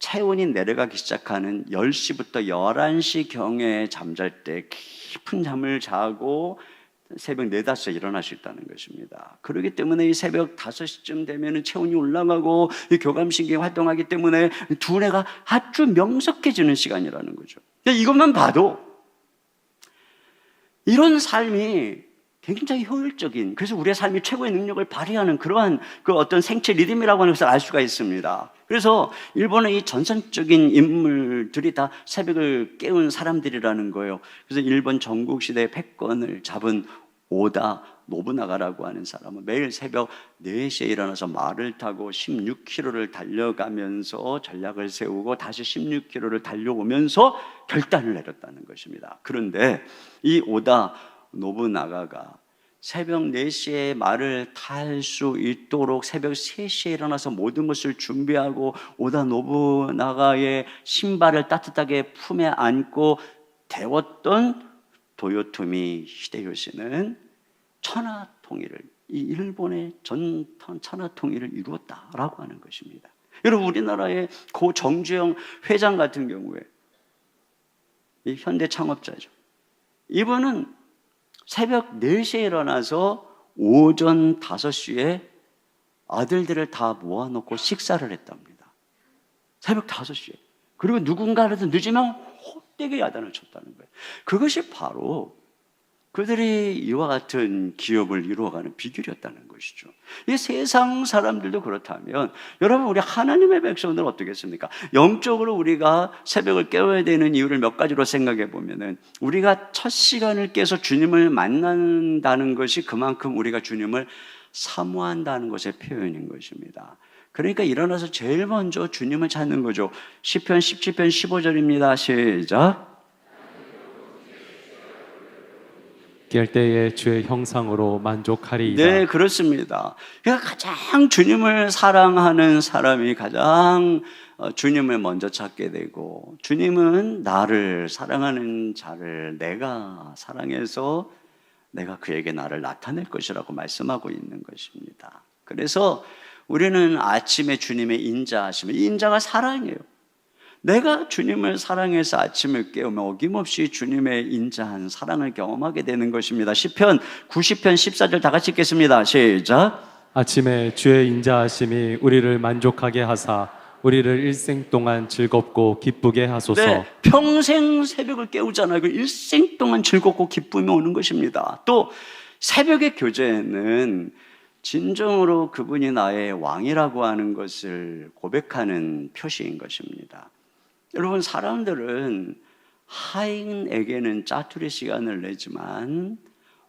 체온이 내려가기 시작하는 10시부터 11시경에 잠잘 때 깊은 잠을 자고 새벽 4, 5시에 일어날 수 있다는 것입니다. 그렇기 때문에 이 새벽 5시쯤 되면 체온이 올라가고 이 교감신경이 활동하기 때문에 두뇌가 아주 명석해지는 시간이라는 거죠. 이것만 봐도 이런 삶이 굉장히 효율적인, 그래서 우리의 삶이 최고의 능력을 발휘하는 그러한 그 어떤 생체 리듬이라고 하는 것을 알 수가 있습니다. 그래서 일본의 이 전설적인 인물들이 다 새벽을 깨운 사람들이라는 거예요. 그래서 일본 전국시대의 패권을 잡은 오다 노부나가라고 하는 사람은 매일 새벽 4시에 일어나서 말을 타고 16km를 달려가면서 전략을 세우고 다시 16km를 달려오면서 결단을 내렸다는 것입니다. 그런데 이 오다 노부나가가 새벽 4시에 말을 탈 수 있도록 새벽 3시에 일어나서 모든 것을 준비하고 오다 노부나가의 신발을 따뜻하게 품에 안고 데웠던 도요토미 히데요시는 천하통일을, 이 일본의 전통 천하통일을 이루었다라고 하는 것입니다. 여러분, 우리나라의 고 정주영 회장 같은 경우에 이 현대 창업자죠. 이분은 새벽 4시에 일어나서 오전 5시에 아들들을 다 모아놓고 식사를 했답니다. 새벽 5시에. 그리고 누군가라도 늦으면 헛되게 야단을 쳤다는 거예요. 그것이 바로 그들이 이와 같은 기업을 이루어가는 비결이었다는 것이죠. 이 세상 사람들도 그렇다면 여러분, 우리 하나님의 백성들은 어떻겠습니까? 영적으로 우리가 새벽을 깨워야 되는 이유를 몇 가지로 생각해 보면은, 우리가 첫 시간을 깨서 주님을 만난다는 것이 그만큼 우리가 주님을 사모한다는 것의 표현인 것입니다. 그러니까 일어나서 제일 먼저 주님을 찾는 거죠. 시편 17편 15절입니다. 시작. 깰 때에 주의 형상으로 만족하리이다. 네, 그렇습니다. 그러니까 가장 주님을 사랑하는 사람이 가장 주님을 먼저 찾게 되고, 주님은 나를 사랑하는 자를 내가 사랑해서 내가 그에게 나를 나타낼 것이라고 말씀하고 있는 것입니다. 그래서 우리는 아침에 주님의 인자하심을, 이 인자가 사랑이에요. 내가 주님을 사랑해서 아침을 깨우면 어김없이 주님의 인자한 사랑을 경험하게 되는 것입니다. 시편 90편 14절 다 같이 읽겠습니다. 시작. 아침에 주의 인자하심이 우리를 만족하게 하사 우리를 일생 동안 즐겁고 기쁘게 하소서. 네, 평생 새벽을 깨우잖아요. 그 일생 동안 즐겁고 기쁨이 오는 것입니다. 또 새벽의 교제는 진정으로 그분이 나의 왕이라고 하는 것을 고백하는 표시인 것입니다. 여러분, 사람들은 하인에게는 짜투리 시간을 내지만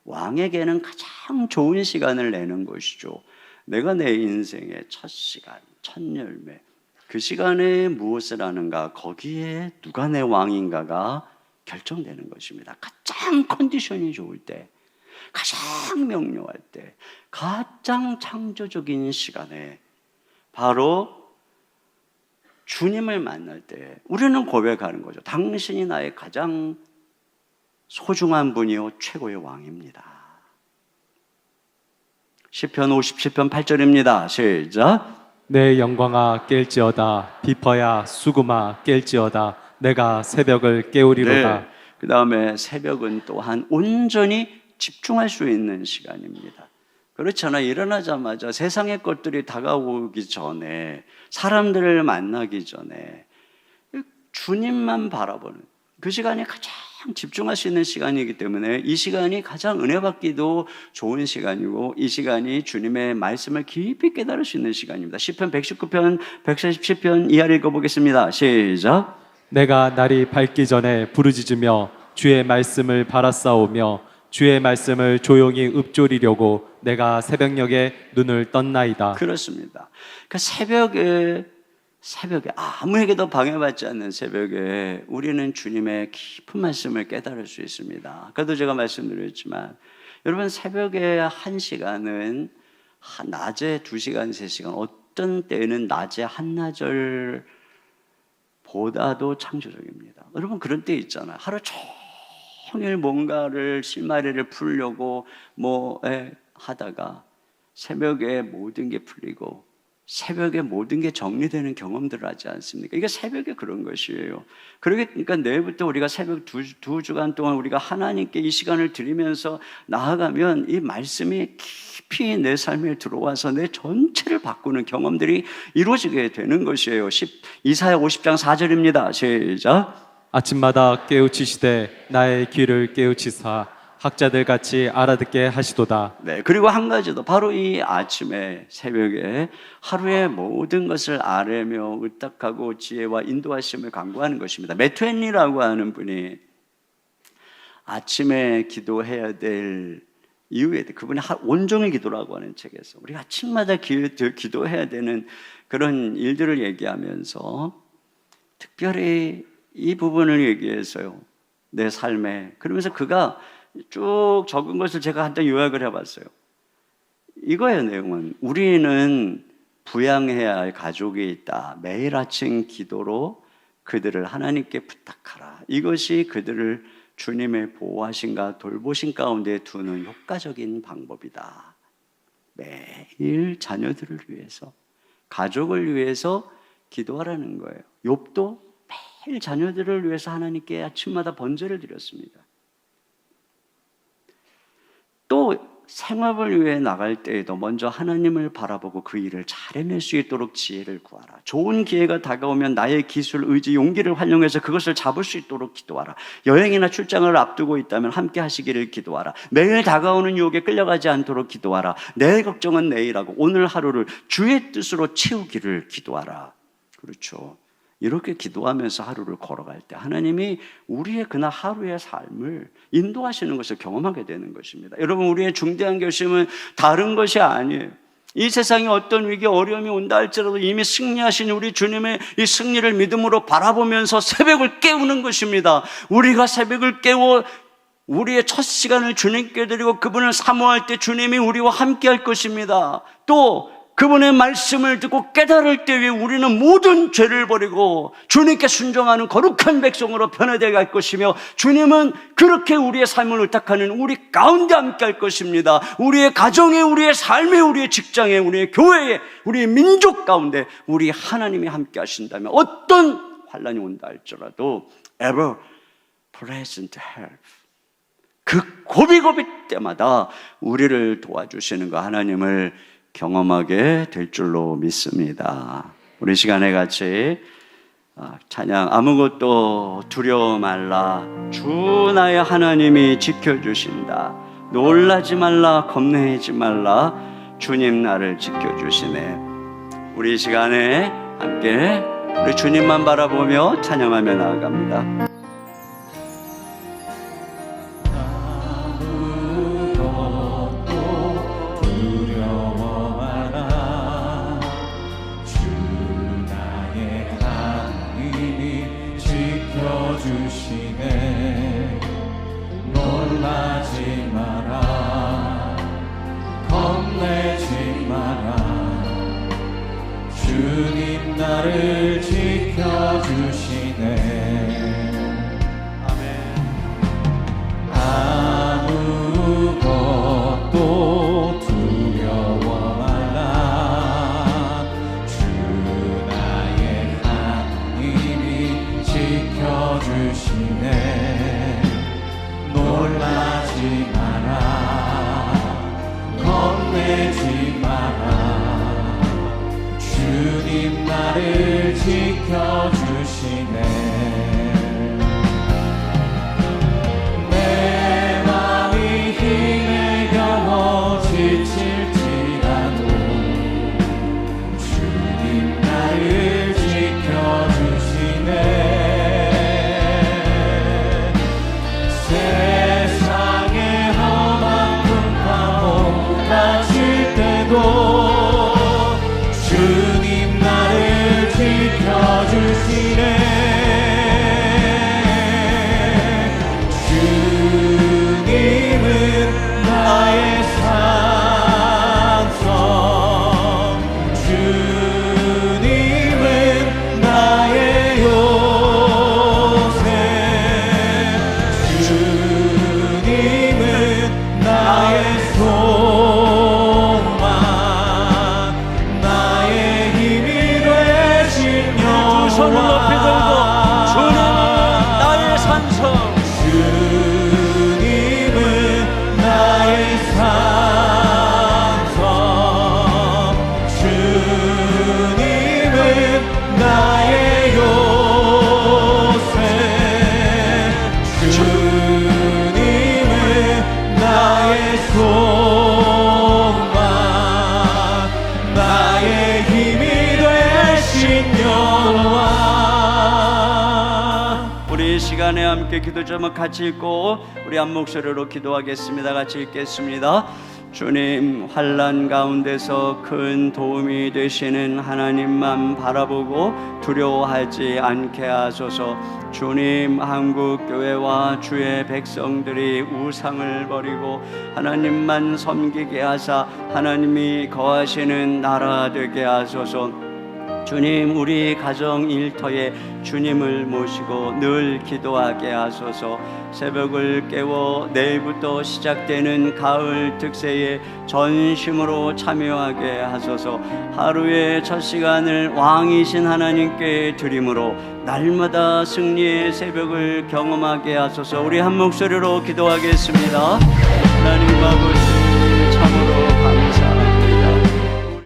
왕에게는 가장 좋은 시간을 내는 것이죠. 내가 내 인생의 첫 시간, 첫 열매, 그 시간에 무엇을 하는가, 거기에 누가 내 왕인가가 결정되는 것입니다. 가장 컨디션이 좋을 때, 가장 명료할 때, 가장 창조적인 시간에 바로 주님을 만날 때 우리는 고백하는 거죠. 당신이 나의 가장 소중한 분이요 최고의 왕입니다. 시편 57편 8절입니다. 시작. 내 영광아 깰지어다, 비퍼야 수금아 깰지어다, 내가 새벽을 깨우리로다. 네. 그 다음에 새벽은 또한 온전히 집중할 수 있는 시간입니다. 그렇잖아요. 일어나자마자 세상의 것들이 다가오기 전에, 사람들을 만나기 전에 주님만 바라보는 그 시간이 가장 집중할 수 있는 시간이기 때문에 이 시간이 가장 은혜 받기도 좋은 시간이고, 이 시간이 주님의 말씀을 깊이 깨달을 수 있는 시간입니다. 시편 119편 147편 이하를 읽어보겠습니다. 시작. 내가 날이 밝기 전에 부르짖으며 주의 말씀을 바라싸우며 주의 말씀을 조용히 읊조리려고 내가 새벽녘에 눈을 떴나이다. 그렇습니다. 그러니까 새벽에 아무에게도 방해받지 않는 새벽에 우리는 주님의 깊은 말씀을 깨달을 수 있습니다. 아까도 제가 말씀드렸지만 여러분, 새벽에 1시간은 낮에 2시간, 3시간, 어떤 때는 낮에 한나절보다도 창조적입니다. 여러분, 그런 때 있잖아요. 하루 종일 뭔가를 실마리를 풀려고 하다가 새벽에 모든 게 풀리고 새벽에 모든 게 정리되는 경험들을 하지 않습니까? 이게 새벽에 그런 것이에요. 그러니까 내일부터 우리가 새벽 두 주간 동안 우리가 하나님께 이 시간을 드리면서 나아가면 이 말씀이 깊이 내 삶에 들어와서 내 전체를 바꾸는 경험들이 이루어지게 되는 것이에요. 이사야 50장 4절입니다. 시작. 아침마다 깨우치시되 나의 귀를 깨우치사 학자들 같이 알아듣게 하시도다. 네, 그리고 한 가지 더, 바로 이 아침에 새벽에 하루의 모든 것을 아뢰며 의탁하고 지혜와 인도하심을 강구하는 것입니다. 매튜 헨리라고 하는 분이 아침에 기도해야 될 이유에 대해, 그분이 온종일 기도라고 하는 책에서 우리가 아침마다 기도해야 되는 그런 일들을 얘기하면서 특별히 이 부분을 얘기해서요, 내 삶에. 그러면서 그가 쭉 적은 것을 제가 한번 요약을 해봤어요. 이거예요. 내용은 우리는 부양해야 할 가족이 있다. 매일 아침 기도로 그들을 하나님께 부탁하라. 이것이 그들을 주님의 보호하심과 돌보심 가운데 두는 효과적인 방법이다. 매일 자녀들을 위해서, 가족을 위해서 기도하라는 거예요. 욥도 매일 자녀들을 위해서 하나님께 아침마다 번제를 드렸습니다. 또 생업을 위해 나갈 때에도 먼저 하나님을 바라보고 그 일을 잘 해낼 수 있도록 지혜를 구하라. 좋은 기회가 다가오면 나의 기술, 의지, 용기를 활용해서 그것을 잡을 수 있도록 기도하라. 여행이나 출장을 앞두고 있다면 함께 하시기를 기도하라. 매일 다가오는 유혹에 끌려가지 않도록 기도하라. 내 걱정은 내일하고 오늘 하루를 주의 뜻으로 채우기를 기도하라. 그렇죠. 이렇게 기도하면서 하루를 걸어갈 때 하나님이 우리의 그날 하루의 삶을 인도하시는 것을 경험하게 되는 것입니다. 여러분, 우리의 중대한 결심은 다른 것이 아니에요. 이 세상에 어떤 위기, 어려움이 온다 할지라도 이미 승리하신 우리 주님의 이 승리를 믿음으로 바라보면서 새벽을 깨우는 것입니다. 우리가 새벽을 깨워 우리의 첫 시간을 주님께 드리고 그분을 사모할 때 주님이 우리와 함께 할 것입니다. 또 그분의 말씀을 듣고 깨달을 때에 우리는 모든 죄를 버리고 주님께 순종하는 거룩한 백성으로 변화되어 갈 것이며, 주님은 그렇게 우리의 삶을 의탁하는 우리 가운데 함께 할 것입니다. 우리의 가정에, 우리의 삶에, 우리의 직장에, 우리의 교회에, 우리의 민족 가운데 우리 하나님이 함께 하신다면 어떤 환난이 온다 할지라도 ever present help, 그 고비고비 때마다 우리를 도와주시는 그 하나님을 경험하게 될 줄로 믿습니다. 우리 시간에 같이 찬양, 아무것도 두려워 말라, 주 나의 하나님이 지켜주신다. 놀라지 말라, 겁내지 말라, 주님 나를 지켜주시네. 우리 시간에 함께 우리 주님만 바라보며 찬양하며 나아갑니다. 주시네. 놀라지 마라, 겁내지 마라, 주님 나를 지켜주시네. 아멘. 아무것도 두려워 말라, 주 나의 하나님이 지켜주시네. 놀라지 마라, 겁내지 마라, 주님 나를 지켜주시네. 내 마음이 힘에 겨워 지칠지라도 주님 나를 지켜주시네. 세상의 험한 풍파고 다칠 때도 주님 나를 지켜주시네. 시간에 함께 기도 제목 같이 읽고 우리 한 목소리로 기도하겠습니다. 같이 읽겠습니다. 주님, 환난 가운데서 큰 도움이 되시는 하나님만 바라보고 두려워하지 않게 하소서. 주님, 한국 교회와 주의 백성들이 우상을 버리고 하나님만 섬기게 하사 하나님이 거하시는 나라 되게 하소서. 주님, 우리 가정 일터에 주님을 모시고 늘 기도하게 하소서. 새벽을 깨워 내일부터 시작되는 가을 특세에 전심으로 참여하게 하소서. 하루의 첫 시간을 왕이신 하나님께 드림으로 날마다 승리의 새벽을 경험하게 하소서. 우리 한 목소리로 기도하겠습니다. 하나님 아버지,